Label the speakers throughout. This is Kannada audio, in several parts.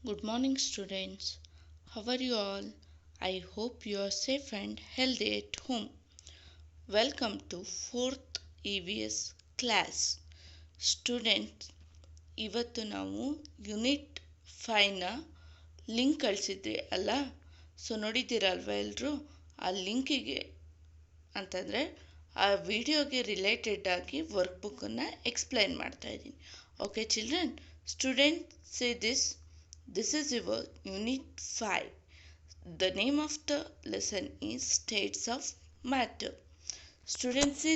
Speaker 1: Good morning, students. How are you all? I hope you are safe and healthy at home. Welcome to 4th EVS class. Students, ಇವತ್ತು ನಾವು ಯೂನಿಟ್ 5ನ ಲಿಂಕ್ ಕಳಿಸಿದ್ರಿ ಅಲ್ಲ, ಸೊ ನೋಡಿದ್ದೀರಲ್ವ ಎಲ್ಲರೂ? ಆ ಲಿಂಕಿಗೆ ಅಂತಂದರೆ ಆ ವಿಡಿಯೋಗೆ ರಿಲೇಟೆಡ್ ಆಗಿ ವರ್ಕ್ ಬುಕ್ಕನ್ನು ಎಕ್ಸ್ಪ್ಲೈನ್ ಮಾಡ್ತಾ ಇದ್ದೀನಿ. Okay children, student say this is your unit 5. The name of the lesson is states of matter. Students, see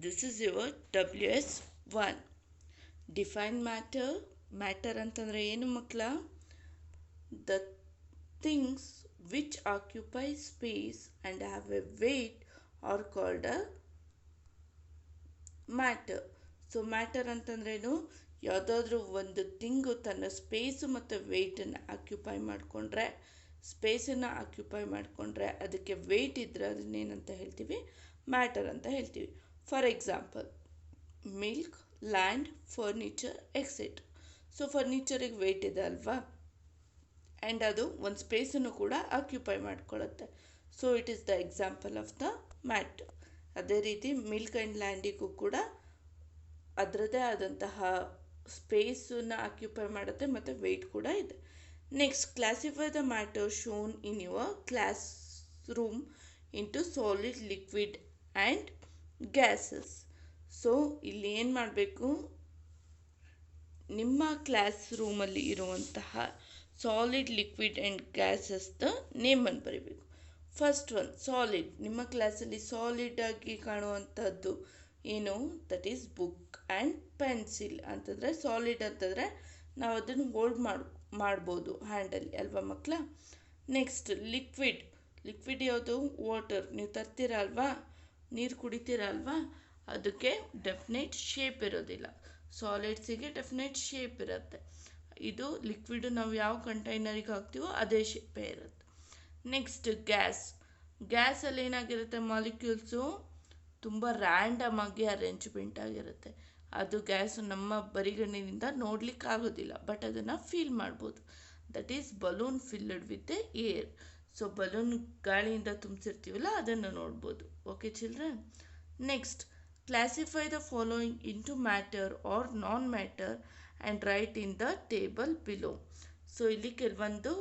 Speaker 1: this is your WS1. Define matter. Matter ಅಂತಂದ್ರೆ ಏನು ಮಕ್ಕಳ? The things which occupy space and have a weight are called a matter. So matter ಅಂತಂದ್ರೇನು? ಯಾವುದಾದ್ರೂ ಒಂದು ಥಿಂಗು ತನ್ನ ಸ್ಪೇಸು ಮತ್ತು ವೆಯ್ಟನ್ನು ಆಕ್ಯುಪೈ ಮಾಡಿಕೊಂಡ್ರೆ ಅದಕ್ಕೆ ವೆಯ್ಟ್ ಇದ್ದರೆ ಅದನ್ನೇನಂತ ಹೇಳ್ತೀವಿ? ಮ್ಯಾಟರ್ ಅಂತ ಹೇಳ್ತೀವಿ. For example, milk, land, furniture, etcetera. So ಫರ್ನಿಚರಿಗೆ ವೆಯ್ಟ್ ಇದೆ ಅಲ್ವಾ, ಆ್ಯಂಡ್ ಅದು ಒಂದು ಸ್ಪೇಸನ್ನು ಕೂಡ ಆಕ್ಯುಪೈ ಮಾಡ್ಕೊಳ್ಳುತ್ತೆ. So it is the example of the matter. ಅದೇ ರೀತಿ ಮಿಲ್ಕ್ ಆ್ಯಂಡ್ ಲ್ಯಾಂಡಿಗೂ ಕೂಡ ಅದರದ್ದೇ ಆದಂತಹ ಸ್ಪೇಸನ್ನು ಆಕ್ಯುಪೈ ಮಾಡುತ್ತೆ ಮತ್ತು ವೆಯ್ಟ್ ಕೂಡ ಇದೆ. Next, classify the matter shown in your class room into solid, liquid and gases. So ಇಲ್ಲಿ ಏನು ಮಾಡಬೇಕು? ನಿಮ್ಮ ಕ್ಲಾಸ್ ರೂಮಲ್ಲಿ ಇರುವಂತಹ ಸಾಲಿಡ್, ಲಿಕ್ವಿಡ್ ಆ್ಯಂಡ್ ಗ್ಯಾಸಸ್ದ ನೇಮನ್ನು ಬರೀಬೇಕು. First one solid. ನಿಮ್ಮ ಕ್ಲಾಸಲ್ಲಿ ಸಾಲಿಡ್ ಆಗಿ ಕಾಣುವಂಥದ್ದು ಏನು? That is book and pencil ಅಂತಂದರೆ ಸಾಲಿಡ್ ಅಂತಂದರೆ ನಾವು ಅದನ್ನು ಹೋಲ್ಡ್ ಮಾಡ್ಬೋದು ಹ್ಯಾಂಡಲ್ಲಿ ಅಲ್ವಾ ಮಕ್ಕಳ? ನೆಕ್ಸ್ಟ್ ಲಿಕ್ವಿಡ್ ಯಾವುದು? ವಾಟರ್. ನೀವು ತರ್ತೀರ ಅಲ್ವಾ, ನೀರು ಕುಡಿತೀರ ಅಲ್ವಾ, ಅದಕ್ಕೆ ಡೆಫಿನೆಟ್ ಶೇಪ್ ಇರೋದಿಲ್ಲ. ಸಾಲಿಡ್ಸಿಗೆ ಡೆಫಿನೆಟ್ ಶೇಪ್ ಇರುತ್ತೆ. ಇದು ಲಿಕ್ವಿಡು ನಾವು ಯಾವ ಕಂಟೈನರಿಗೆ ಹಾಕ್ತೀವೋ ಅದೇ ಶೇಪೇ ಇರುತ್ತೆ. ನೆಕ್ಸ್ಟ್ ಗ್ಯಾಸಲ್ಲಿ ಏನಾಗಿರುತ್ತೆ? ಮಾಲಿಕ್ಯೂಲ್ಸು ತುಂಬ ರ್ಯಾಂಡಮ್ ಆಗಿ ಅರೇಂಜ್ಮೆಂಟ್ ಆಗಿರುತ್ತೆ. ಅದು ಗ್ಯಾಸು ನಮ್ಮ ಬರಿಗಣ್ಣಿನಿಂದ ನೋಡಲಿಕ್ಕಾಗೋದಿಲ್ಲ, ಬಟ್ ಅದನ್ನು ಫೀಲ್ ಮಾಡ್ಬೋದು. That is balloon filled with air. So balloon ಗಾಳಿಯಿಂದ ತುಂಬಿಸಿರ್ತೀವಲ್ಲ ಅದನ್ನು ನೋಡ್ಬೋದು. Okay children? Next, classify the following into matter or non matter and write in the table below. So ಇಲ್ಲಿ ಕೆಲವೊಂದು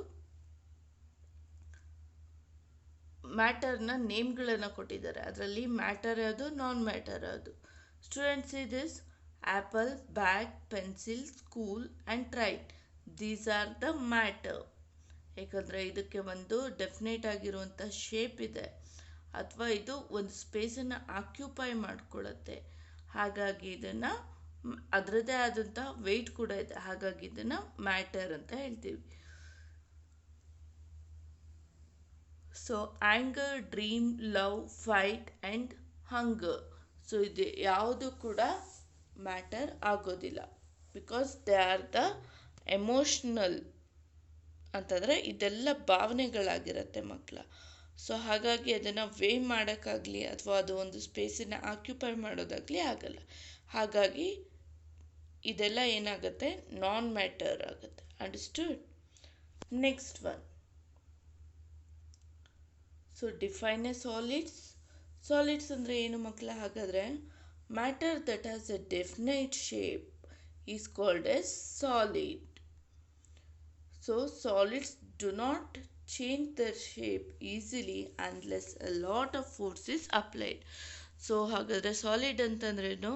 Speaker 1: ಮ್ಯಾಟರ್ನ ನೇಮ್ಗಳನ್ನು ಕೊಟ್ಟಿದ್ದಾರೆ. ಅದರಲ್ಲಿ ಮ್ಯಾಟರ್ ಯಾವುದು, ನಾನ್ ಮ್ಯಾಟರ್ ಯಾವುದು? Students, this apple, bag, pencil, school and train, these are the matter. ಯಾಕಂದರೆ ಇದಕ್ಕೆ ಒಂದು ಡೆಫಿನೇಟ್ ಆಗಿರುವಂಥ ಶೇಪ್ ಇದೆ, ಅಥವಾ ಇದು ಒಂದು ಸ್ಪೇಸನ್ನು ಆಕ್ಯುಪೈ ಮಾಡಿಕೊಳ್ಳುತ್ತೆ. ಹಾಗಾಗಿ ಇದನ್ನು ಅದರದ್ದೇ ಆದಂಥ ವೆಯ್ಟ್ ಕೂಡ ಇದೆ, ಹಾಗಾಗಿ ಇದನ್ನು ಮ್ಯಾಟರ್ ಅಂತ ಹೇಳ್ತೀವಿ. So anger, dream, love, fight and hunger. So ಇದು ಯಾವುದು ಕೂಡ ಮ್ಯಾಟರ್ ಆಗೋದಿಲ್ಲ, because they are the emotional ಅಂತಂದರೆ ಇದೆಲ್ಲ ಭಾವನೆಗಳಾಗಿರುತ್ತೆ ಮಕ್ಕಳ. ಸೊ ಹಾಗಾಗಿ ಅದನ್ನು ವೇ ಮಾಡೋಕ್ಕಾಗಲಿ ಅಥವಾ ಅದು ಒಂದು ಸ್ಪೇಸನ್ನು ಆಕ್ಯುಪೈ ಮಾಡೋದಾಗಲಿ ಆಗಲ್ಲ. ಹಾಗಾಗಿ ಇದೆಲ್ಲ ಏನಾಗುತ್ತೆ? ನಾನ್ ಮ್ಯಾಟರ್ ಆಗುತ್ತೆ. Understood? Next one. So define a solids ಅಂದರೆ ಏನು ಮಕ್ಕಳ? ಹಾಗಾದರೆ matter that has a definite shape is called a solid. So solids do not change their shape easily unless a lot of force is applied. So ಹಾಗಾದರೆ ಸಾಲಿಡ್ ಅಂತಂದ್ರೇನು?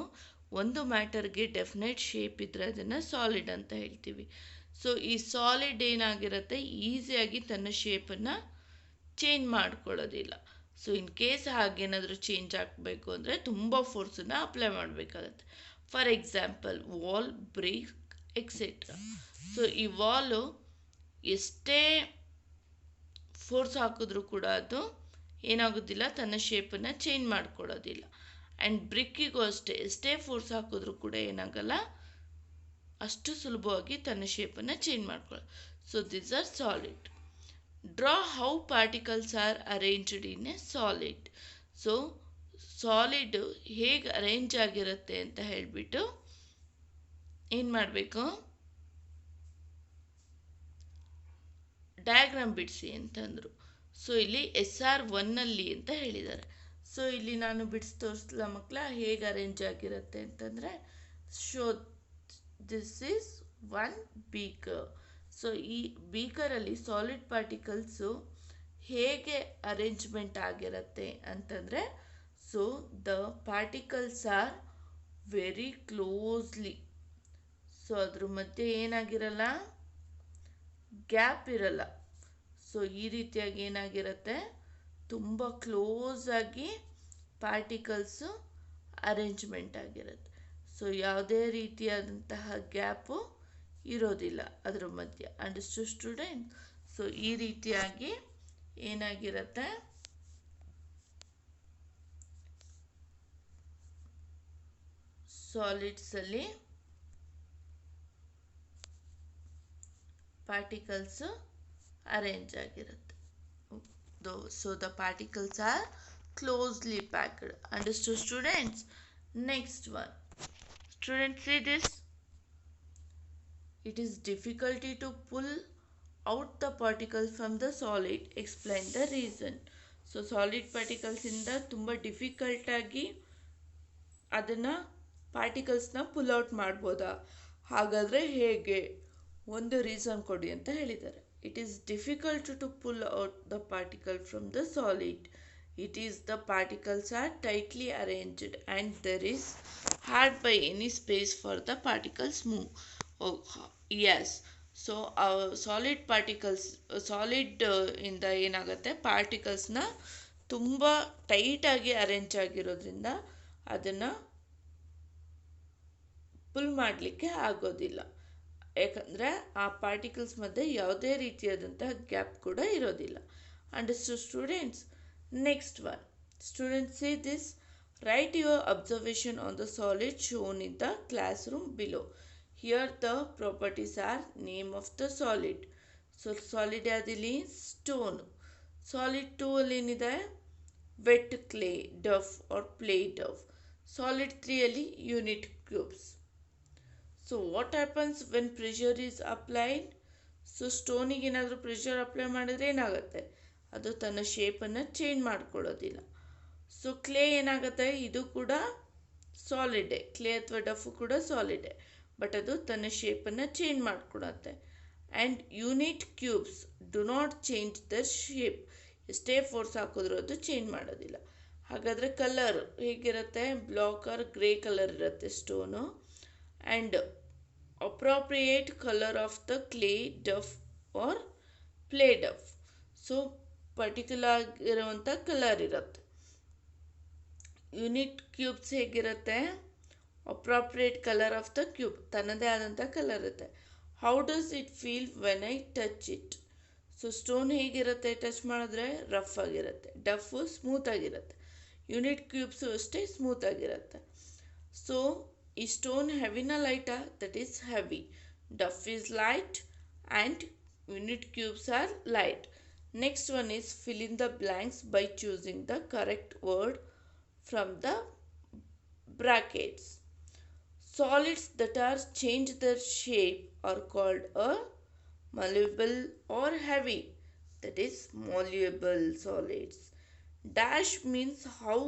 Speaker 1: ಒಂದು ಮ್ಯಾಟರ್ಗೆ ಡೆಫಿನೈಟ್ ಶೇಪ್ ಇದ್ದರೆ ಅದನ್ನು ಸಾಲಿಡ್ ಅಂತ ಹೇಳ್ತೀವಿ. ಸೊ ಈ ಸಾಲಿಡ್ ಏನಾಗಿರುತ್ತೆ? ಈಸಿಯಾಗಿ ತನ್ನ ಶೇಪನ್ನು ಚೇಂಜ್ ಮಾಡ್ಕೊಳ್ಳೋದಿಲ್ಲ. ಸೊ ಇನ್ ಕೇಸ್ ಹಾಗೇನಾದರೂ ಚೇಂಜ್ ಆಗಬೇಕು ಅಂದರೆ ತುಂಬ ಫೋರ್ಸನ್ನು ಅಪ್ಲೈ ಮಾಡಬೇಕಾಗತ್ತೆ. For example, wall, brick, etcetera. So ಈ ವಾಲು ಎಷ್ಟೇ ಫೋರ್ಸ್ ಹಾಕಿದ್ರೂ ಕೂಡ ಅದು ಏನಾಗೋದಿಲ್ಲ, ತನ್ನ ಶೇಪನ್ನು ಚೇಂಜ್ ಮಾಡ್ಕೊಳ್ಳೋದಿಲ್ಲ. ಆ್ಯಂಡ್ ಬ್ರಿಕ್ಕಿಗೂ ಅಷ್ಟೇ, ಎಷ್ಟೇ ಫೋರ್ಸ್ ಹಾಕಿದ್ರೂ ಕೂಡ ಏನಾಗಲ್ಲ, ಅಷ್ಟು ಸುಲಭವಾಗಿ ತನ್ನ ಶೇಪನ್ನು ಚೇಂಜ್ ಮಾಡ್ಕೊಳ್ಳೋದು. So these are solid. Draw how particles are arranged in a solid. So solid ಹೇಗೆ ಅರೇಂಜ್ ಆಗಿರುತ್ತೆ ಅಂತ ಹೇಳಿಬಿಟ್ಟು ಏನು ಮಾಡಬೇಕು? ಡಯಾಗ್ರಾಮ್ ಬಿಡಿಸಿ ಅಂತಂದರು. ಸೊ ಇಲ್ಲಿ SR1 ಅಂತ ಹೇಳಿದ್ದಾರೆ. ಸೊ ಇಲ್ಲಿ ನಾನು ಬಿಡಿಸಿ ತೋರಿಸ್ಲ ಮಕ್ಕಳ ಹೇಗೆ ಅರೇಂಜ್ ಆಗಿರುತ್ತೆ ಅಂತಂದರೆ, show this is one beaker. So ಈ ಬೀಕರಲ್ಲಿ ಸಾಲಿಡ್ ಪಾರ್ಟಿಕಲ್ಸು ಹೇಗೆ ಅರೇಂಜ್ಮೆಂಟ್ ಆಗಿರುತ್ತೆ ಅಂತಂದರೆ, so the particles are very closely. So ಅದ್ರ ಮಧ್ಯೆ ಏನಾಗಿರಲ್ಲ, ಗ್ಯಾಪ್ ಇರಲ್ಲ. ಸೊ ಈ ರೀತಿಯಾಗಿ ಏನಾಗಿರುತ್ತೆ, ತುಂಬ ಕ್ಲೋಸ್ ಆಗಿ ಪಾರ್ಟಿಕಲ್ಸು ಅರೇಂಜ್ಮೆಂಟ್ ಆಗಿರುತ್ತೆ. ಸೊ ಯಾವುದೇ ರೀತಿಯಾದಂತಹ ಗ್ಯಾಪು ಇರೋದಿಲ್ಲ ಅದರ ಮಧ್ಯೆ. Understood student? ಸೊ ಈ ರೀತಿಯಾಗಿ ಏನಾಗಿರುತ್ತೆ, ಸಾಲಿಡ್ಸಲ್ಲಿ ಪಾರ್ಟಿಕಲ್ಸ್ ಅರೇಂಜ್ ಆಗಿರುತ್ತೆ. So the particles are closely packed. Understood students? Next one. Students, see this. It is difficulty to pull out the particles from the solid. Explain the reason. So solid particles ಇಂದ ತುಂಬ ಡಿಫಿಕಲ್ಟ್ ಆಗಿ ಅದನ್ನು ಪಾರ್ಟಿಕಲ್ಸ್ನ ಪುಲ್ ಔಟ್ ಮಾಡ್ಬೋದಾ? ಹಾಗಾದರೆ ಹೇಗೆ? ಒಂದು ರೀಸನ್ ಕೊಡಿ ಅಂತ ಹೇಳಿದ್ದಾರೆ. It is difficult to pull out the particle from the solid. It is the particles are tightly arranged and there is hard by any space for the particles move. Oh, yes. So our solid particles, solid ಇಂದ ಏನಾಗುತ್ತೆ, ಪಾರ್ಟಿಕಲ್ಸ್ನ ತುಂಬ ಟೈಟಾಗಿ ಅರೇಂಜ್ ಆಗಿರೋದ್ರಿಂದ ಅದನ್ನು ಪುಲ್ ಮಾಡಲಿಕ್ಕೆ ಆಗೋದಿಲ್ಲ. ಯಾಕಂದರೆ ಆ ಪಾರ್ಟಿಕಲ್ಸ್ ಮಧ್ಯೆ ಯಾವುದೇ ರೀತಿಯಾದಂತಹ ಗ್ಯಾಪ್ ಕೂಡ ಇರೋದಿಲ್ಲ. Understood students? Next one. Students, see this. Write your observation on the solid shown in the classroom below. Here the properties are name of the solid. So solid ಯಾವುದಿಲ್ಲಿ? ಸ್ಟೋನ್. ಸಾಲಿಡ್ 2 ಅಲ್ಲಿ ಏನಿದೆ? Wet clay, dough or play dough. Solid 3 ಅಲ್ಲಿ unit cubes. So what happens when pressure is applied? So ಸ್ಟೋನಿಗೆ ಏನಾದರೂ ಪ್ರೆಷರ್ ಅಪ್ಲೈ ಮಾಡಿದ್ರೆ ಏನಾಗುತ್ತೆ, ಅದು ತನ್ನ ಶೇಪನ್ನು ಚೇಂಜ್ ಮಾಡ್ಕೊಳ್ಳೋದಿಲ್ಲ. ಸೊ ಕ್ಲೇ ಏನಾಗುತ್ತೆ, ಇದು ಕೂಡ ಸಾಲಿಡೇ, ಕ್ಲೇ ಅಥವಾ ಡಫು ಕೂಡ ಸಾಲಿಡೇ, ಬಟ್ ಅದು ತನ್ನ ಶೇಪನ್ನು ಚೇಂಜ್ ಮಾಡ್ಕೊಳತ್ತೆ. And unit cubes do not change the shape. ಎಷ್ಟೇ ಫೋರ್ಸ್ ಹಾಕಿದ್ರೂ ಅದು ಚೇಂಜ್ ಮಾಡೋದಿಲ್ಲ. ಹಾಗಾದರೆ ಕಲರ್ ಹೇಗಿರುತ್ತೆ? ಬ್ಲಾಕ್ ಆರ್ ಗ್ರೇ ಕಲರ್ ಇರುತ್ತೆ stone. And appropriate color of the clay duff or play duff. So particular ಇರುವಂಥ ಕಲರ್ ಇರುತ್ತೆ. ಯೂನಿಟ್ ಕ್ಯೂಬ್ಸ್ ಹೇಗಿರುತ್ತೆ? Appropriate colour of the cube, ತನ್ನದೇ ಆದಂಥ ಕಲರ್ ಇರುತ್ತೆ. How does it feel when I touch it? So stone ಹೇಗಿರುತ್ತೆ ಟಚ್ ಮಾಡಿದ್ರೆ? ರಫ್ ಆಗಿರುತ್ತೆ. ಡಫು ಸ್ಮೂತ್ ಆಗಿರುತ್ತೆ. ಯೂನಿಟ್ ಕ್ಯೂಬ್ಸು ಅಷ್ಟೇ ಸ್ಮೂತ್ ಆಗಿರುತ್ತೆ. ಸೊ ಈ ಸ್ಟೋನ್ ಹೆವಿನ ಲೈಟಾ? That is heavy. Dough is light and unit cubes are light. Next one is fill in the blanks by choosing the correct word from the brackets. Solids that are change their shape are called a malleable or heavy. That is malleable solids. Dash means how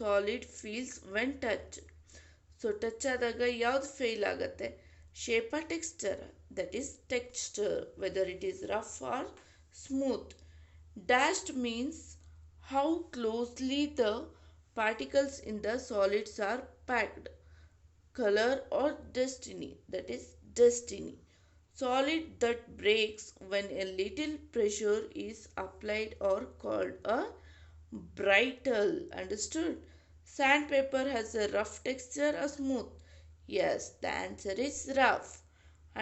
Speaker 1: solid feels when touched. So touch ಆದಾಗ ಯಾವ್ದು ಫೇಲ್ ಆಗುತ್ತೆ? Shape or texture? That is texture, whether it is rough or smooth. Dashed means how closely the particles in the solids are packed. Colour or density? That is density. Solid that breaks when a little pressure is applied are called a brittle. Understood? Sandpaper has a rough texture or smooth? Yes, the answer is rough.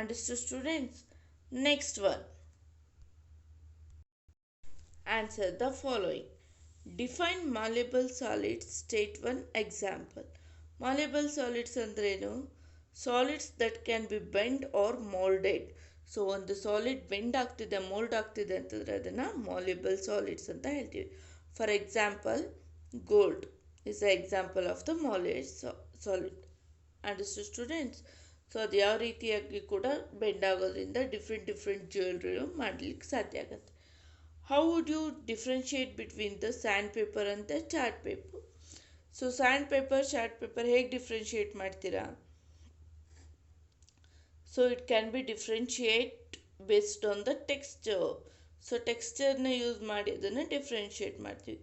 Speaker 1: Understood students? Next one. Answer the following. Define malleable solids. State one example. Malleable solids ಅಂದ್ರೇನು? Solids that can be bent or molded. So ಒಂದು ಸಾಲಿಡ್ ಬೆಂಡ್ ಆಗ್ತಿದೆ, ಮೋಲ್ಡ್ ಆಗ್ತಿದೆ ಅಂತಂದರೆ ಅದನ್ನು malleable solids ಅಂತ ಹೇಳ್ತೀವಿ. For example, gold is the example of the solid. Understood students? So ಅದು ಯಾವ ರೀತಿಯಾಗಿ ಕೂಡ ಬೆಂಡ್ ಆಗೋದ್ರಿಂದ ಡಿಫ್ರೆಂಟ್ ಜ್ಯುವೆಲ್ರಿ ಮಾಡಲಿಕ್ಕೆ ಸಾಧ್ಯ ಆಗುತ್ತೆ. How would you differentiate between the sandpaper ಅಂತ chart paper? So sandpaper chart paper ಹೇಗೆ ಡಿಫ್ರೆನ್ಶಿಯೇಟ್ ಮಾಡ್ತೀರಾ? So it can be differentiate based on the texture. So ಟೆಕ್ಸ್ಚರ್ನ ಯೂಸ್ ಮಾಡಿ ಅದನ್ನು ಡಿಫ್ರೆನ್ಶಿಯೇಟ್ ಮಾಡ್ತೀವಿ.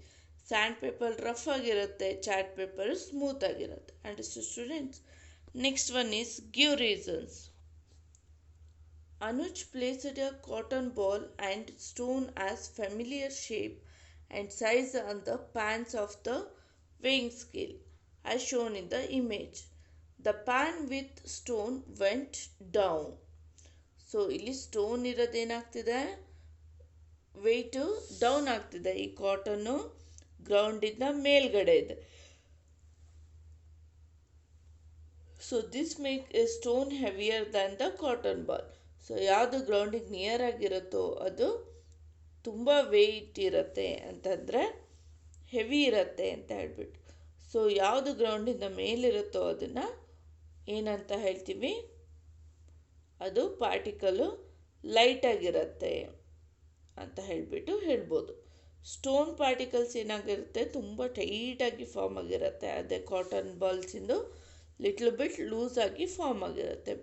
Speaker 1: ಸ್ಯಾಂಡ್ ಪೇಪರ್ ರಫ್ ಆಗಿರುತ್ತೆ, ಚಾರ್ಟ್ ಪೇಪರ್ ಸ್ಮೂತ್ ಆಗಿರುತ್ತೆ. Understood students? Next one is give reasons. Anuj placed a cotton ball and stone as familiar shape and size on the pans of the weighing scale as shown in the image. The pan with stone went down. So ಇಲ್ಲಿ ಸ್ಟೋನ್ ಇರೋದೇನಾಗ್ತಿದೆ, ವೆಯ್ಟು ಡೌನ್ ಆಗ್ತಿದೆ. ಈ ಕಾಟನ್ನು ಗ್ರೌಂಡಿಂದ ಮೇಲ್ಗಡೆ ಇದೆ. So this make A stone heavier than the cotton ball. So ಯಾವುದು ಗ್ರೌಂಡಿಗೆ ನಿಯರ್ ಆಗಿರುತ್ತೋ ಅದು ತುಂಬ ವೆಯ್ಟ್ ಇರುತ್ತೆ ಅಂತಂದರೆ ಹೆವಿ ಇರುತ್ತೆ ಅಂತ ಹೇಳ್ಬಿಟ್ಟು. ಸೊ ಯಾವುದು ಗ್ರೌಂಡಿಂದ ಮೇಲಿರುತ್ತೋ ಅದನ್ನು ಏನಂತ ಹೇಳ್ತೀವಿ, ಅದು ಪಾರ್ಟಿಕಲು ಲೈಟಾಗಿರುತ್ತೆ ಅಂತ ಹೇಳಿಬಿಟ್ಟು ಹೇಳ್ಬೋದು. ಸ್ಟೋನ್ ಪಾರ್ಟಿಕಲ್ಸ್ ಏನಾಗಿರುತ್ತೆ, ತುಂಬ ಟೈಟಾಗಿ ಫಾರ್ಮ್ ಆಗಿರುತ್ತೆ. ಅದೇ ಕಾಟನ್ ಬಾಲ್ಸಿಂದು ಲಿಟ್ಲ್ ಬಿಟ್ ಲೂಸ್ ಆಗಿ ಫಾರ್ಮ್ ಆಗಿರುತ್ತೆ.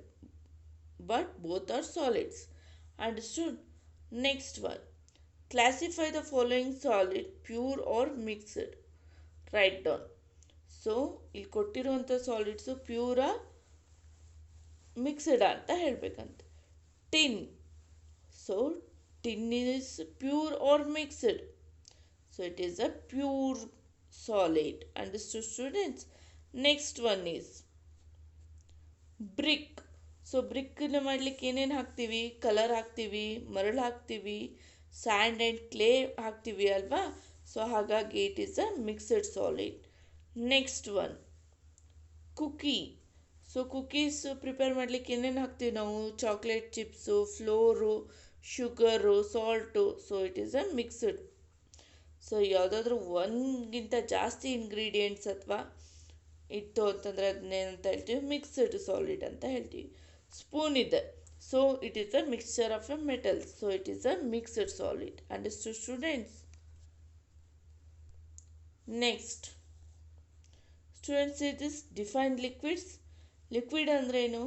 Speaker 1: But both are solids. Understood? Next one. Classify the following solid, pure or mixed. Write down. So, ಇಲ್ಲಿ ಕೊಟ್ಟಿರುವಂಥ ಸಾಲಿಡ್ಸು ಪ್ಯೂರಾ ಮಿಕ್ಸ್ಡ್ ಅಂತ ಹೇಳಬೇಕಂತೆ. Tin. So tin is pure or mixed. So it is a pure solid. Understood students? Next one is brick. So ಬ್ರಿಕ್ಕನ್ನು ಮಾಡಲಿಕ್ಕೆ ಏನೇನು ಹಾಕ್ತೀವಿ, ಕಲರ್ ಹಾಕ್ತೀವಿ, ಮರಳು ಹಾಕ್ತೀವಿ, ಸ್ಯಾಂಡ್ ಆ್ಯಂಡ್ ಕ್ಲೇ ಹಾಕ್ತೀವಿ ಅಲ್ವಾ. ಸೊ ಹಾಗಾಗಿ it is a mixed solid. Next one cookie. So cookies prepare ಮಾಡಲಿಕ್ಕೆ ಏನೇನು ಹಾಕ್ತೀವಿ ನಾವು, chocolate chips, flour, sugar, salt. So it is a mixed. So ಯಾವುದಾದ್ರೂ ಒಂದ್ಗಿಂತ ಜಾಸ್ತಿ ಇಂಗ್ರೀಡಿಯೆಂಟ್ಸ್ ಅಥವಾ ಇತ್ತು ಅಂತಂದರೆ ಅದನ್ನೇನಂತ ಹೇಳ್ತೀವಿ, ಮಿಕ್ಸ್ಡ್ ಸಾಲಿಡ್ ಅಂತ ಹೇಳ್ತೀವಿ. ಸ್ಪೂನ್ ಇದೆ, so it is a mixture of a metals. So it is a mixed solid. Understood students? Next students, it is defined liquids. Liquid ಅಂದ್ರೇನು?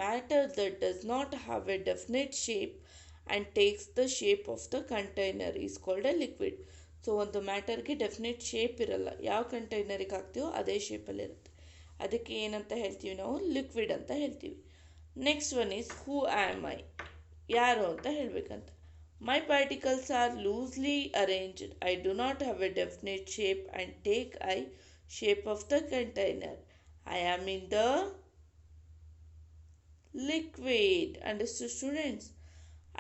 Speaker 1: Matter that does not have a definite shape and takes the shape of the container is called a liquid. So ಒಂದು ಮ್ಯಾಟರ್ಗೆ ಡೆಫಿನೆಟ್ ಶೇಪ್ ಇರಲ್ಲ, ಯಾವ ಕಂಟೈನರಿಗೆ ಹಾಕ್ತೀವೋ ಅದೇ ಶೇಪಲ್ಲಿರುತ್ತೆ. ಅದಕ್ಕೆ ಏನಂತ ಹೇಳ್ತೀವಿ ನಾವು, ಲಿಕ್ವಿಡ್ ಅಂತ ಹೇಳ್ತೀವಿ. Next one is who am I, ಯಾರು ಅಂತ ಹೇಳಬೇಕಂತ. My particles are loosely arranged. I do not have a definite shape and take I shape of the container. I am in the liquid. Understood students?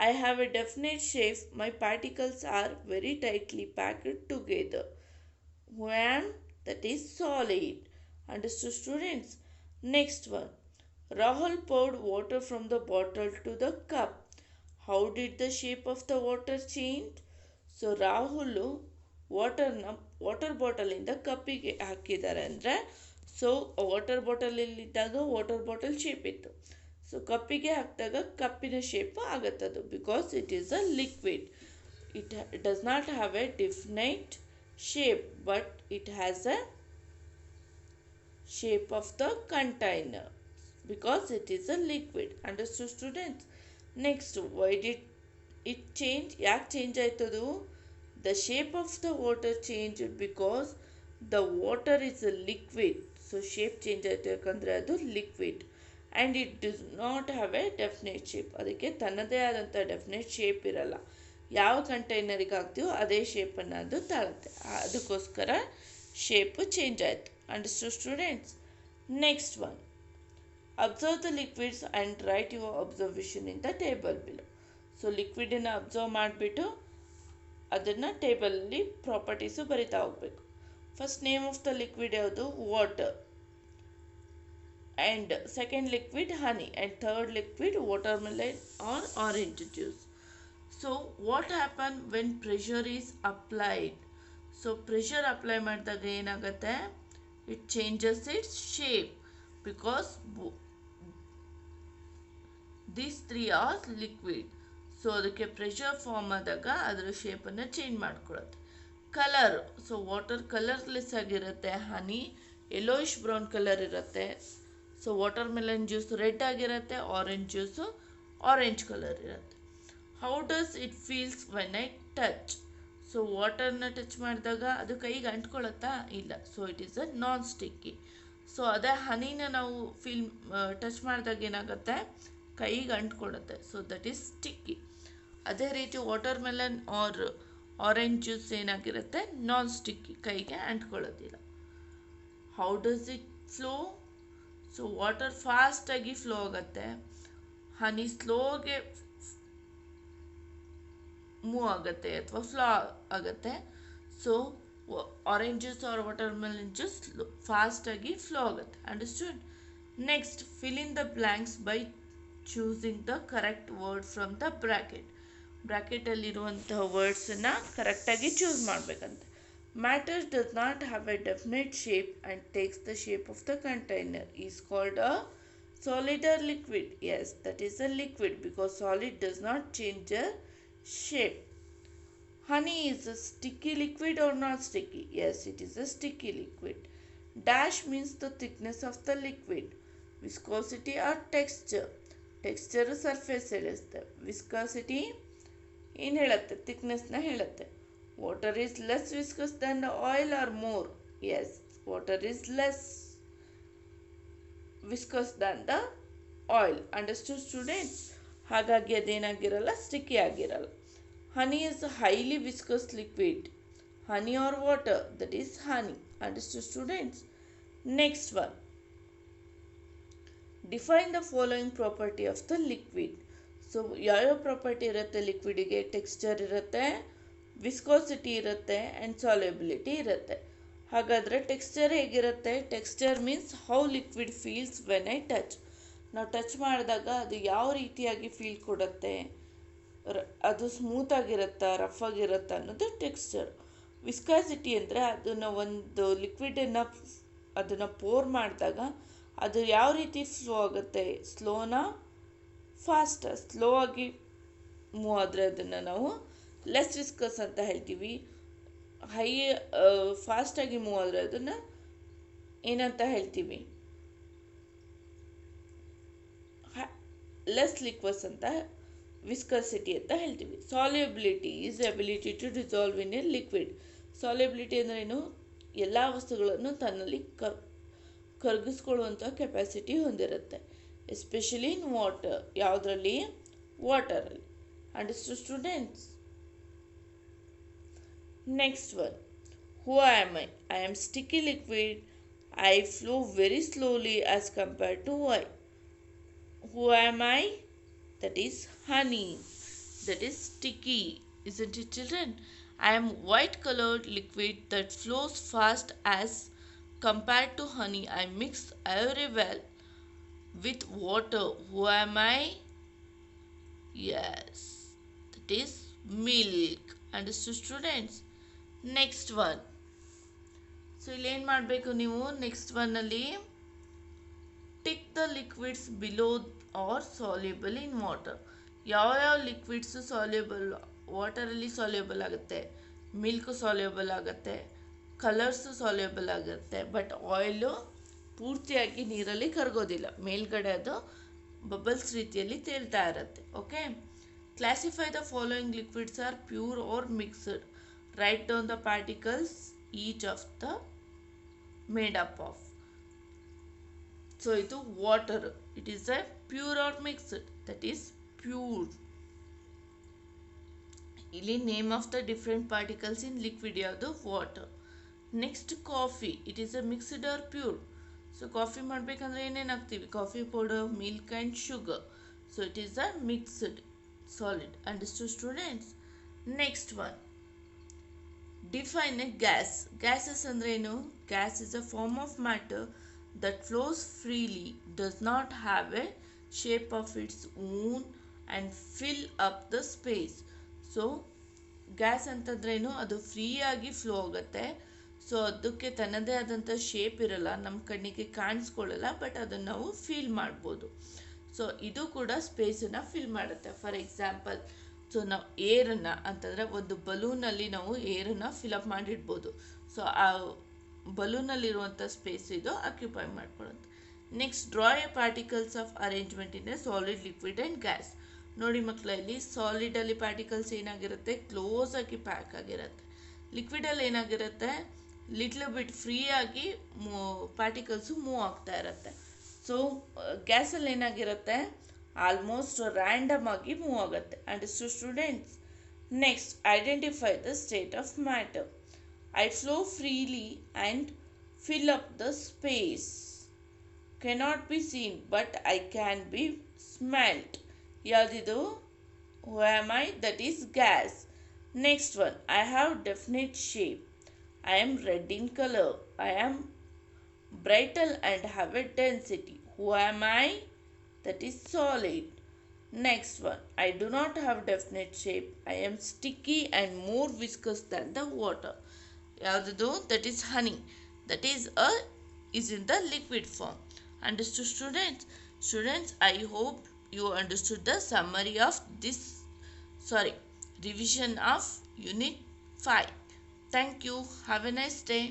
Speaker 1: I have a definite shape. My particles are very tightly packed together. When that is solid. Understood students? Next one. Rahul poured water from the bottle to the cup. How did the shape of the water change? So Rahul water ಬಾಟಲಿಂದ ಕಪ್ಪಿಗೆ ಹಾಕಿದ್ದಾರೆ ಅಂದರೆ, ಸೊ ವಾಟರ್ ಬಾಟಲಲ್ಲಿದ್ದಾಗ ವಾಟರ್ ಬಾಟಲ್ ಶೇಪ್ ಇತ್ತು. ಸೊ ಕಪ್ಪಿಗೆ ಹಾಕಿದಾಗ ಕಪ್ಪಿನ ಶೇಪ್ ಆಗುತ್ತದು, because it is a liquid. It does not have a definite shape, but it has a shape of the container because it is a liquid. Understood students? Next, why did it change? ಯಾಕೆ change ಆಯ್ತದು? The shape of the water changed because the water is a liquid. So shape change ಆಯ್ತು ಯಾಕಂದರೆ ಅದು liquid. And it does not have a definite shape. ಅದಕ್ಕೆ ತನ್ನದೇ ಆದಂಥ ಡೆಫಿನೆಟ್ ಶೇಪ್ ಇರಲ್ಲ. ಯಾವ ಕಂಟೈನರಿಗೆ ಹಾಕ್ತೀವೋ ಅದೇ ಶೇಪನ್ನು ಅದು ತಾಳುತ್ತೆ. ಅದಕ್ಕೋಸ್ಕರ ಶೇಪು ಚೇಂಜ್ ಆಯಿತು. Understood students? Next one. Observe the liquids and write your observation in the table below. So ಲಿಕ್ವಿಡನ್ನು ಅಬ್ಸರ್ವ್ ಮಾಡಿಬಿಟ್ಟು ಅದನ್ನು ಟೇಬಲಲ್ಲಿ ಪ್ರಾಪರ್ಟೀಸು ಬರಿತಾ ಹೋಗಬೇಕು. First name of the liquid ಯಾವುದು? Water. And second liquid honey. And third liquid watermelon or orange juice. So what happen when pressure is applied? So pressure apply ಮಾಡಿದಾಗ ಏನಾಗುತ್ತೆ? It changes its shape, because these three are liquid. So ಅದಕ್ಕೆ ಪ್ರೆಷರ್ ಫಾರ್ಮ್ ಆದಾಗ ಅದರ ಶೇಪನ್ನು ಚೇಂಜ್ ಮಾಡ್ಕೊಳ್ಳುತ್ತೆ. ಕಲರ್, ಸೊ ವಾಟರ್ ಕಲರ್ಲೆಸ್ ಆಗಿರುತ್ತೆ, ಹನಿ ಯೆಲ್ಲೋಯಿಶ್ ಬ್ರೌನ್ ಕಲರ್ ಇರುತ್ತೆ. So watermelon juice red ಆಗಿರುತ್ತೆ, ಆರೆಂಜ್ ಜ್ಯೂಸು ಆರೆಂಜ್ ಕಲರ್ ಇರುತ್ತೆ. How does it feels when I touch? So ವಾಟರ್ನ ಟಚ್ ಮಾಡಿದಾಗ ಅದು ಕೈಗೆ ಅಂಟ್ಕೊಳ್ಳುತ್ತಾ? ಇಲ್ಲ. So it is a non sticky. ಸೊ ಅದೇ ಹನಿನ ನಾವು ಟಚ್ ಮಾಡಿದಾಗ ಏನಾಗುತ್ತೆ? ಕೈಗೆ ಅಂಟ್ಕೊಳ್ಳುತ್ತೆ. So that is sticky. ಅದೇ ರೀತಿ watermelon or orange juice ಏನಾಗಿರುತ್ತೆ? ನಾನ್ ಸ್ಟಿಕ್ಕಿ, ಕೈಗೆ ಅಂಟ್ಕೊಳ್ಳೋದಿಲ್ಲ. How does it flow? So water ಫಾಸ್ಟಾಗಿ ಫ್ಲೋ ಆಗುತ್ತೆ, ಹನಿ ಸ್ಲೋಗೆ ಮೂವ್ ಆಗುತ್ತೆ ಅಥವಾ ಫ್ಲೋ ಆಗುತ್ತೆ. So orange juice or watermelon juice ಫಾಸ್ಟಾಗಿ ಫ್ಲೋ ಆಗುತ್ತೆ. Understood? Next, fill in the blanks by choosing the correct word from the bracket. ಬ್ರ್ಯಾಕೆಟಲ್ಲಿರುವಂತಹ ವರ್ಡ್ಸನ್ನು ಕರೆಕ್ಟಾಗಿ ಚೂಸ್ ಮಾಡಬೇಕಂತ. Matter does not have a definite shape and takes the shape of the container is called a solid or liquid? Yes, that is a liquid because solid does not change the shape. Honey is a sticky liquid or not sticky? Yes, it is a sticky liquid. Dash means the thickness of the liquid. Viscosity or texture. Texture surface ಹೇಳುತ್ತೆ, viscosity ಏನು ಹೇಳುತ್ತೆ? thicknessನ ಹೇಳುತ್ತೆ. Water is less viscous than the oil or more? Yes, water is less viscous than the oil. Understood students? ಹಾಗಾಗಿ ಅದೇನಾಗಿರಲ್ಲ, ಸ್ಟಿಕ್ಕಿ ಆಗಿರಲ್ಲ. Honey is a highly viscous liquid. Honey or water, that is honey. Understood students? Next one, define the following property of the liquid. So ಯಾವ್ಯಾವ ಪ್ರಾಪರ್ಟಿ ಇರುತ್ತೆ ಲಿಕ್ವಿಡಿಗೆ? ಟೆಕ್ಸ್ಚರ್ ಇರುತ್ತೆ, ವಿಸ್ಕೋಸಿಟಿ ಇರುತ್ತೆ ಆ್ಯಂಡ್ ಸಾಲ್ಯುಬಿಲಿಟಿ ಇರುತ್ತೆ. ಹಾಗಾದರೆ ಟೆಕ್ಸ್ಚರ್ ಹೇಗಿರುತ್ತೆ? Texture means how liquid feels when I touch. ನಾವು ಟಚ್ ಮಾಡಿದಾಗ ಅದು ಯಾವ ರೀತಿಯಾಗಿ ಫೀಲ್ ಕೊಡುತ್ತೆ, ಅದು ಸ್ಮೂತಾಗಿರುತ್ತಾ, ರಫ್ ಆಗಿರುತ್ತಾ ಅನ್ನೋದು ಟೆಕ್ಸ್ಚರ್. ವಿಸ್ಕಾಸಿಟಿ ಅಂದರೆ ಅದನ್ನು ಒಂದು ಲಿಕ್ವಿಡನ್ನು ಅದನ್ನು ಪೋರ್ ಮಾಡಿದಾಗ ಅದು ಯಾವ ರೀತಿ ಫ್ಲೋ ಆಗುತ್ತೆ, ಸ್ಲೋನಾ ಫಾಸ್ಟಾ? ಸ್ಲೋ ಆಗಿ ಮೂವ್ ಆದರೆ ಅದನ್ನು ನಾವು ಲೆಸ್ ವಿಸ್ಕಸ್ ಅಂತ ಹೇಳ್ತೀವಿ. ಫಾಸ್ಟಾಗಿ ಮೂವ್ ಆದರೆ ಅದನ್ನು ಏನಂತ ಹೇಳ್ತೀವಿ? ಲೆಸ್ ಲಿಕ್ವಸ್ ಅಂತ, ವಿಸ್ಕಸಿಟಿ ಅಂತ ಹೇಳ್ತೀವಿ. Solubility is ability to dissolve in a liquid. Solubility ಅಂದರೆ ಏನು? ಎಲ್ಲ ವಸ್ತುಗಳನ್ನು ತನ್ನಲ್ಲಿ ಕರಗಿಸ್ಕೊಳ್ಳುವಂಥ ಕೆಪಾಸಿಟಿ ಹೊಂದಿರುತ್ತೆ. Especially in water. ಯಾವುದರಲ್ಲಿ? ವಾಟರಲ್ಲಿ. Understood students? Next one, who am I? I am sticky liquid. I flow very slowly as compared to oil. Who am I? That is honey. That is sticky, isn't it, children? I am white colored liquid that flows fast as compared to honey. I mix very well with water. Who am I? Yes, that is milk. Understood students? Next one. So ಇಲ್ಲೇನು ಮಾಡಬೇಕು ನೀವು? ನೆಕ್ಸ್ಟ್ ಒನ್ನಲ್ಲಿ tick the liquids below are soluble in water. ಯಾವ ಲಿಕ್ವಿಡ್ಸು ಸಾಲ್ಯುಬಲ್ ವಾಟರಲ್ಲಿ ಸಾಲ್ಯುಬಲ್ ಆಗುತ್ತೆ? ಮಿಲ್ಕ್ ಸಾಲ್ಯುಬಲ್ ಆಗುತ್ತೆ, ಕಲರ್ಸು ಸಾಲ್ಯುಬಲ್ ಆಗುತ್ತೆ, ಬಟ್ ಆಯಿಲು ಪೂರ್ತಿಯಾಗಿ ನೀರಲ್ಲಿ ಕರಗೋದಿಲ್ಲ, ಮೇಲ್ಗಡೆ ಅದು ಬಬಲ್ಸ್ ರೀತಿಯಲ್ಲಿ ತೇಲ್ತಾ ಇರುತ್ತೆ. Okay, classify the following liquids are pure or mixed. Write down the particles each of the made up of. So ಇದು water. It is a pure or mixed. That is pure. ಇಲ್ಲಿ name of the different particles in liquid ಯಾವುದು? water. Next coffee. It is a mixed or pure. So coffee ಮಾಡಬೇಕಂದ್ರೆ ಏನೇನು ಹಾಕ್ತೀವಿ? coffee powder, milk and sugar. So it is a mixed solid. Understood students? Next one. Define a gas. Gases ಅಂದ್ರೆ ಏನು? Gas is a form of matter that flows freely, does not have a shape of its own and fill up the space. So gas ಅಂತಂದ್ರೇನು? ಅದು ಫ್ರೀಯಾಗಿ ಫ್ಲೋ ಆಗುತ್ತೆ. ಸೊ ಅದಕ್ಕೆ ತನ್ನದೇ ಆದಂಥ ಶೇಪ್ ಇರಲ್ಲ, ನಮ್ಮ ಕಣ್ಣಿಗೆ ಕಾಣಿಸ್ಕೊಳ್ಳಲ್ಲ, ಬಟ್ ಅದನ್ನು ನಾವು ಫೀಲ್ ಮಾಡ್ಬೋದು. ಸೊ ಇದು ಕೂಡ ಸ್ಪೇಸನ್ನು ಫಿಲ್ ಮಾಡುತ್ತೆ. ಫಾರ್ ಎಕ್ಸಾಂಪಲ್, ಸೊ ನಾವು ಏರನ್ನು ಅಂತಂದರೆ ಒಂದು ಬಲೂನಲ್ಲಿ ನಾವು ಏರನ್ನು ಫಿಲಪ್ ಮಾಡಿಡ್ಬೋದು. ಸೊ ಆ ಬಲೂನಲ್ಲಿರುವಂಥ ಸ್ಪೇಸ್ ಇದು ಆಕ್ಯುಪೈ ಮಾಡ್ಕೊಳ್ಳುತ್ತೆ. Next, draw a particles of arrangement in a solid, liquid and gas. ನೋಡಿ ಮಕ್ಕಳಲ್ಲಿ, ಸಾಲಿಡಲ್ಲಿ ಪಾರ್ಟಿಕಲ್ಸ್ ಏನಾಗಿರುತ್ತೆ, ಕ್ಲೋಸ್ ಆಗಿ ಪ್ಯಾಕ್ ಆಗಿರುತ್ತೆ. ಲಿಕ್ವಿಡಲ್ಲಿ ಏನಾಗಿರುತ್ತೆ, ಲಿಟ್ಲ್ ಬಿಟ್ ಫ್ರೀ ಆಗಿ ಪಾರ್ಟಿಕಲ್ಸು ಮೂವ್ ಆಗ್ತಾ ಇರುತ್ತೆ. ಸೊ ಗ್ಯಾಸಲ್ಲಿ ಏನಾಗಿರುತ್ತೆ, ಆಲ್ಮೋಸ್ಟ್ ರ್ಯಾಂಡಮ್ ಆಗಿ ಮೂವ್ ಆಗುತ್ತೆ. Understood students? Next, identify the state of matter. I flow freely and fill up the space. Cannot be seen, but I can be smelt. Yadidu? Who am I? That is gas. Next one, I have definite shape. I am red in color. I am brittle and have a density. Who am I? That is solid. Next one, I do not have definite shape. I am sticky and more viscous than the water. Yavudu? That is honey. That is in the liquid form. Understood students? Students, I hope you understood the summary of this revision of unit 5. Thank you. Have a nice day.